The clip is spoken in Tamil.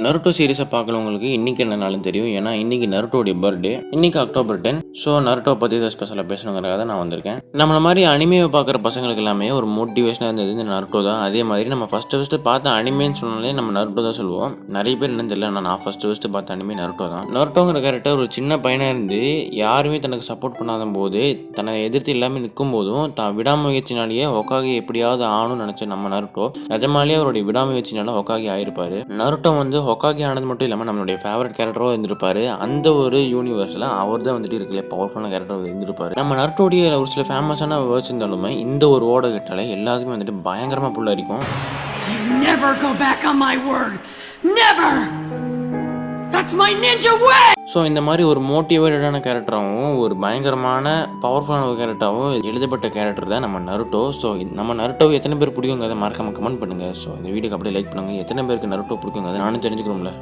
நருட்டோ சீரிஸை பார்க்குறவங்களுக்கு இன்றைக்கி என்ன நாளும் தெரியும். ஏன்னா இன்றைக்கி நருட்டோடைய பர்த்டே. இன்றைக்கி அக்டோபர் 10. ஸோ நருட்டோ பற்றி தான் ஸ்பெஷலாக பேசணுங்கிறத நான் வந்திருக்கேன். நம்மள மாதிரி அனிமேவை பார்க்குற பசங்களுக்கு எல்லாமே ஒரு மோட்டிவேஷனாக இருந்தது இந்த நருட்டோ தான். அதே மாதிரி நம்ம ஃபஸ்ட்டு பார்த்த அனிமேன்னு சொன்னாலே நம்ம நருட்டோ தான் சொல்லுவோம். நிறைய பேர் என்னன்னு தெரியல, நான் ஃபஸ்ட்டு பார்த்த அனிமே நருட்டோ தான். நருட்டோங்கிற கேரக்டர் ஒரு சின்ன பையனாக இருந்து யாருமே தனக்கு சப்போர்ட் பண்ணாத போது, தன்னை எதிர்த்து எல்லாமே நிற்கும் போதும் தான் விடாமுயற்சினாலேயே ஹொகாகே எப்படியாவது ஆகணும்னு நினச்ச நம்ம நருட்டோ நிஜமாலேயே அவருடைய விடாமுயற்சினால ஹொகாகே ஆயிருப்பாரு. நருட்டோ வந்து ஹொகாகே ஆனது மட்டும் இல்லாமல் நம்மளுடைய ஃபேவரட் கேரக்டராக இருந்திருப்பாரு. அந்த ஒரு யூனிவர்ஸில் அவர் தான் வந்துட்டு இருக்கல பவர்ஃபுல்லான கேரக்டராக இருந்திருப்பாரு. நம்ம நருட்டோடைய ஒரு சில ஃபேமஸான வேர்ட்ஸ் இருந்தாலுமே இந்த ஒரு ஓட கேட்டாலே எல்லாத்துக்குமே வந்துட்டு பயங்கரமாக புல்லரிக்கும். Never go back on my word. Never. That's my ninja way. So இந்த மாதிரி ஒரு மோட்டிவேட்டடான கேரக்டராகவும் ஒரு பயங்கரமான பவர்ஃபுல்லான ஒரு கேரக்டராகவும் எழுதப்பட்ட கேரக்டர் தான் நம்ம நருட்டோ. ஸோ நம்ம நருட்டோவை எத்தனை பேர் பிடிக்குங்கிறத மறக்காம கமெண்ட் பண்ணுங்கள். ஸோ இந்த வீடியோக்கு அப்படியே லைக் பண்ணுங்கள். எத்தனை பேருக்கு நருட்டோ பிடிக்குங்கிறத நானும் தெரிஞ்சுக்கிறோம்ல.